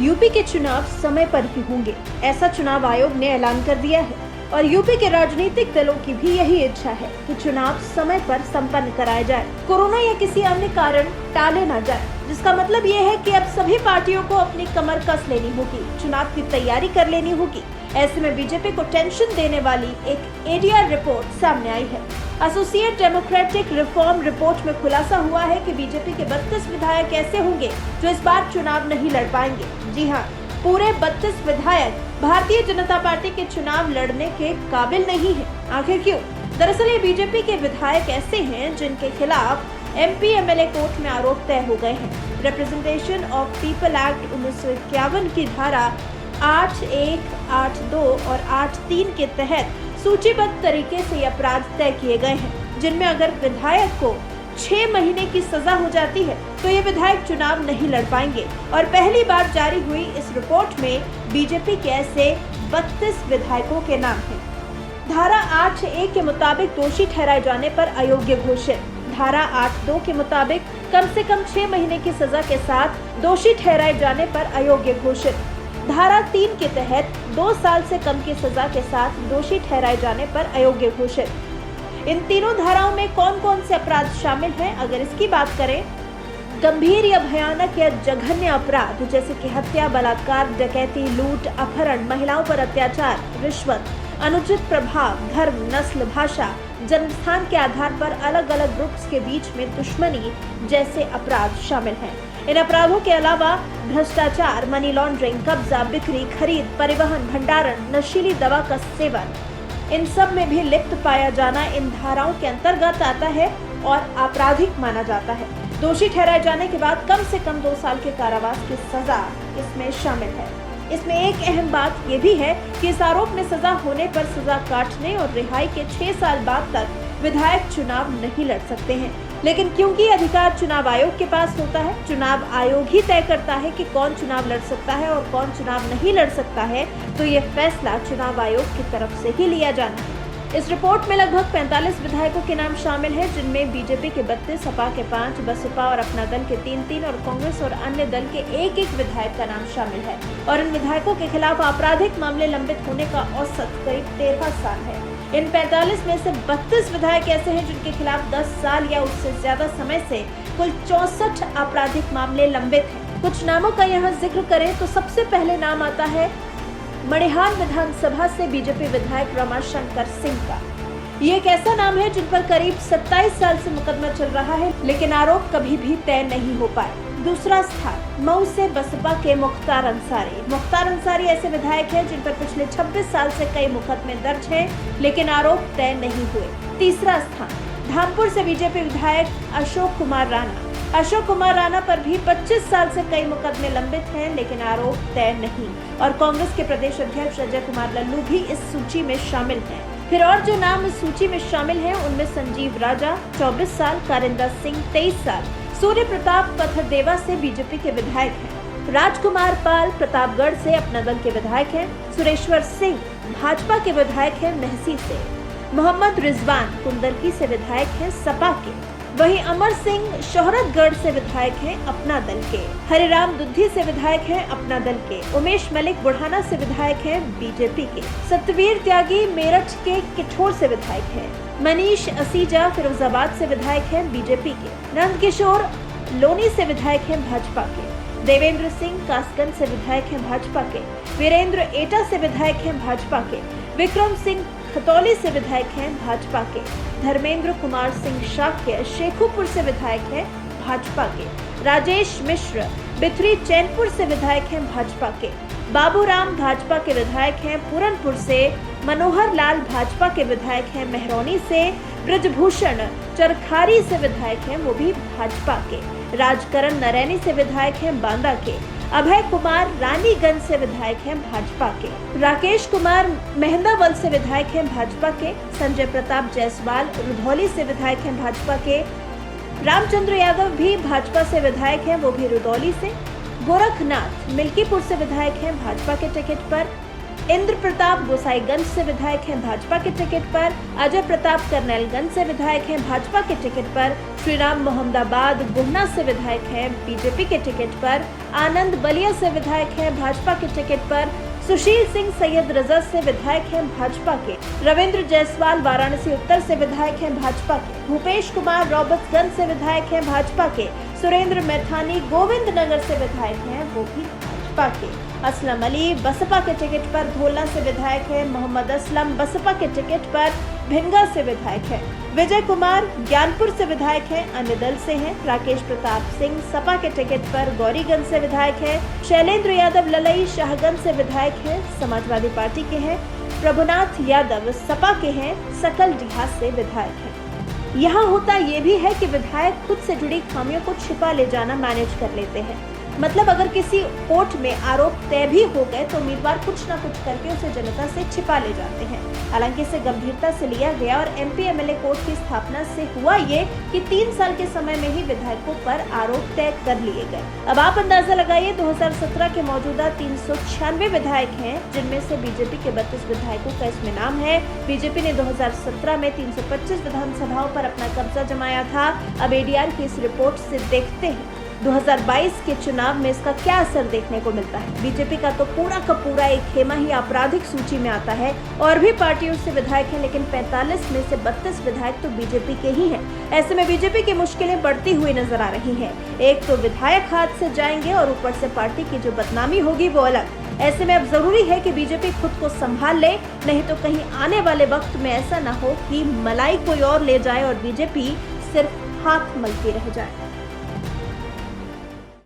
UP के चुनाव समय पर ही होंगे, ऐसा चुनाव आयोग ने ऐलान कर दिया है और यूपी के राजनीतिक दलों की भी यही इच्छा है कि चुनाव समय पर संपन्न कराया जाए, कोरोना या किसी अन्य कारण टाले न जाए, जिसका मतलब ये है कि अब सभी पार्टियों को अपनी कमर कस लेनी होगी, चुनाव की तैयारी कर लेनी होगी। ऐसे में बीजेपी को टेंशन देने वाली एक एडीआर रिपोर्ट सामने आई है। एसोसिएट डेमोक्रेटिक रिफॉर्म रिपोर्ट में खुलासा हुआ है कि बीजेपी के 32 विधायक ऐसे होंगे जो इस बार चुनाव नहीं लड़ पाएंगे। जी हाँ, पूरे 32 विधायक भारतीय जनता पार्टी के चुनाव लड़ने के काबिल नहीं है। आखिर क्यों? दरअसल ये बीजेपी के विधायक ऐसे हैं जिनके खिलाफ एमपी एमएलए कोर्ट में आरोप तय हो गए हैं। रिप्रेजेंटेशन ऑफ पीपल एक्ट 1951 की धारा 8(1), 8(2) और 8(3) के तहत सूचीबद्ध तरीके से ये अपराध तय किए गए हैं, जिनमें अगर विधायक को 6 महीने की सजा हो जाती है तो ये विधायक चुनाव नहीं लड़ पाएंगे। और पहली बार जारी हुई इस रिपोर्ट में बीजेपी के ऐसे 32 विधायकों के नाम हैं। धारा 8(1) के मुताबिक दोषी ठहराए जाने पर अयोग्य घोषित, धारा 8(2) के मुताबिक कम से कम 6 महीने की सजा के साथ दोषी ठहराए जाने पर अयोग्य घोषित, धारा 3 के तहत 2 साल से कम की सजा के साथ दोषी ठहराए जाने पर अयोग्य घोषित। इन तीनों धाराओं में कौन कौन से अपराध शामिल हैं? अगर इसकी बात करें, गंभीर या भयानक या जघन्य अपराध जैसे कि हत्या, बलात्कार, डकैती, लूट, अपहरण, महिलाओं पर अत्याचार, रिश्वत, अनुचित प्रभाव, धर्म, नस्ल, भाषा, जन्मस्थान के आधार पर अलग अलग ग्रुप्स के बीच में दुश्मनी जैसे अपराध शामिल हैं। इन अपराधों के अलावा भ्रष्टाचार, मनी लॉन्ड्रिंग, कब्जा, बिक्री, खरीद, परिवहन, भंडारण, नशीली दवा का सेवन, इन सब में भी लिप्त पाया जाना इन धाराओं के अंतर्गत आता है और आपराधिक माना जाता है। दोषी ठहराए जाने के बाद कम से कम 2 साल के कारावास की सजा इसमें शामिल है। इसमें एक अहम बात ये भी है कि इस आरोप में सजा होने पर सजा काटने और रिहाई के 6 साल बाद तक विधायक चुनाव नहीं लड़ सकते हैं। लेकिन क्योंकि अधिकार चुनाव आयोग के पास होता है, चुनाव आयोग ही तय करता है कि कौन चुनाव लड़ सकता है और कौन चुनाव नहीं लड़ सकता है, तो ये फैसला चुनाव आयोग की तरफ से ही लिया जाना है। इस रिपोर्ट में लगभग 45 विधायकों के नाम शामिल हैं, जिनमें बीजेपी के 32, सपा के 5, बसपा और अपना दल के 3-3 और कांग्रेस और अन्य दल के 1-1 विधायक का नाम शामिल है। और इन विधायकों के खिलाफ आपराधिक मामले लंबित होने का औसत करीब 13 साल है। इन 45 में से 32 विधायक ऐसे हैं जिनके खिलाफ 10 साल या उससे ज्यादा समय से कुल 64 आपराधिक मामले लंबित हैं। कुछ नामों का यहाँ जिक्र करें तो सबसे पहले नाम आता है मणिहार विधानसभा से बीजेपी विधायक रमाशंकर सिंह का। ये एक ऐसा नाम है जिन पर करीब 27 साल से मुकदमा चल रहा है, लेकिन आरोप कभी भी तय नहीं हो पाए। दूसरा स्थान मऊ से बसपा के मुख्तार अंसारी। मुख्तार अंसारी ऐसे विधायक हैं जिन पर पिछले 26 साल से कई मुकदमे दर्ज हैं, लेकिन आरोप तय नहीं हुए। तीसरा स्थान धामपुर से बीजेपी विधायक अशोक कुमार राणा। अशोक कुमार राणा पर भी 25 साल से कई मुकदमे लंबित हैं, लेकिन आरोप तय नहीं। और कांग्रेस के प्रदेश अध्यक्ष अजय कुमार लल्लू भी इस सूची में शामिल हैं। फिर और जो नाम इस सूची में शामिल हैं उनमें संजीव राजा 24 साल, कारिंदा सिंह 23 साल, सूर्य प्रताप पथरदेवा से बीजेपी के विधायक हैं, राजकुमार पाल प्रतापगढ़ से अपना दल के विधायक हैं, सुरेश्वर सिंह भाजपा के विधायक हैं महसी से, मोहम्मद रिजवान कुंदरकी से विधायक हैं सपा के, वहीं अमर सिंह शोहरतगढ़ से विधायक हैं अपना दल के, हरिराम दुद्धी से विधायक हैं अपना दल के, उमेश मलिक बुढ़ाना से विधायक हैं बीजेपी के, सतवीर त्यागी मेरठ के किठोर से विधायक हैं, मनीष असीजा फिरोजाबाद से विधायक हैं बीजेपी के, नंदकिशोर लोनी से विधायक हैं भाजपा के, देवेंद्र सिंह कासगंज से विधायक हैं भाजपा के, वीरेंद्र एटा से विधायक हैं भाजपा के, विक्रम सिंह खतौली से विधायक हैं भाजपा के, धर्मेंद्र कुमार सिंह शाक्य शेखुपुर से विधायक हैं भाजपा के, राजेश मिश्र बिथरी चैनपुर से विधायक हैं भाजपा के, बाबूराम भाजपा के विधायक हैं पूरनपुर से, मनोहर लाल भाजपा के विधायक हैं मेहरौनी से, ब्रजभूषण चरखारी से विधायक हैं वो भी भाजपा के, राजकरण नरैनी से विधायक हैं बांदा के, अभय कुमार रानीगंज से विधायक हैं भाजपा के, राकेश कुमार मेहंदावल से विधायक हैं भाजपा के, संजय प्रताप जायसवाल रुधौली से विधायक हैं भाजपा के, रामचंद्र यादव भी भाजपा से विधायक हैं वो भी रुधौली से, गोरखनाथ मिल्कीपुर से विधायक हैं भाजपा के टिकट पर, इंद्र प्रताप गोसाईगंज से विधायक हैं भाजपा के टिकट पर, अजय प्रताप करनैलगंज से विधायक हैं भाजपा के टिकट पर, श्रीराम मोहम्मदाबाद गोहना से विधायक हैं बीजेपी के टिकट पर, आनंद बलिया से विधायक हैं भाजपा के टिकट पर, सुशील सिंह सैयद रजा से विधायक हैं भाजपा के, रविंद्र जायसवाल वाराणसी उत्तर से विधायक हैं भाजपा के, भूपेश कुमार रॉबर्ट्सगंज से विधायक हैं भाजपा के, सुरेंद्र मैथानी गोविंद नगर से विधायक हैं वो भी भाजपा के, असलम अली बसपा के टिकट पर धोला से विधायक हैं, मोहम्मद असलम बसपा के टिकट पर भिंगा से विधायक हैं, विजय कुमार ज्ञानपुर से विधायक हैं, अन्य दल से हैं, राकेश प्रताप सिंह सपा के टिकट पर गौरीगंज से विधायक हैं, शैलेंद्र यादव ललई शाहगंज से विधायक हैं, समाजवादी पार्टी के हैं, प्रभुनाथ यादव सपा के हैं, सकल डीहा से विधायक हैं। यहाँ होता ये भी है कि विधायक खुद से जुड़ी खामियों को छिपा ले जाना मैनेज कर लेते हैं। मतलब अगर किसी कोर्ट में आरोप तय भी हो गए तो उम्मीदवार कुछ न कुछ करके उसे जनता से छिपा ले जाते हैं। हालांकि इसे गंभीरता से लिया गया और एमपी एमएलए कोर्ट की स्थापना से हुआ ये कि 3 साल के समय में ही विधायकों पर आरोप तय कर लिए गए। अब आप अंदाजा लगाइए, 2017 के मौजूदा 396 विधायक हैं, जिनमें से बीजेपी के 32 विधायकों का इसमें नाम है। बीजेपी ने 2017 में 325 विधानसभाओं पर अपना कब्जा जमाया था। अब एडीआर की इस रिपोर्ट से देखते हैं 2022 के चुनाव में इसका क्या असर देखने को मिलता है। बीजेपी का तो पूरा का पूरा एक खेमा ही आपराधिक सूची में आता है। और भी पार्टियों से विधायक हैं, लेकिन 45 में से 32 विधायक तो बीजेपी के ही हैं। ऐसे में बीजेपी की मुश्किलें बढ़ती हुई नजर आ रही हैं। एक तो विधायक हाथ से जाएंगे और ऊपर से पार्टी की जो बदनामी होगी वो अलग। ऐसे में अब जरूरी है कि बीजेपी खुद को संभाल ले, नहीं तो कहीं आने वाले वक्त में ऐसा न हो कि मलाई कोई और ले जाए और बीजेपी सिर्फ हाथ मलती रह जाए।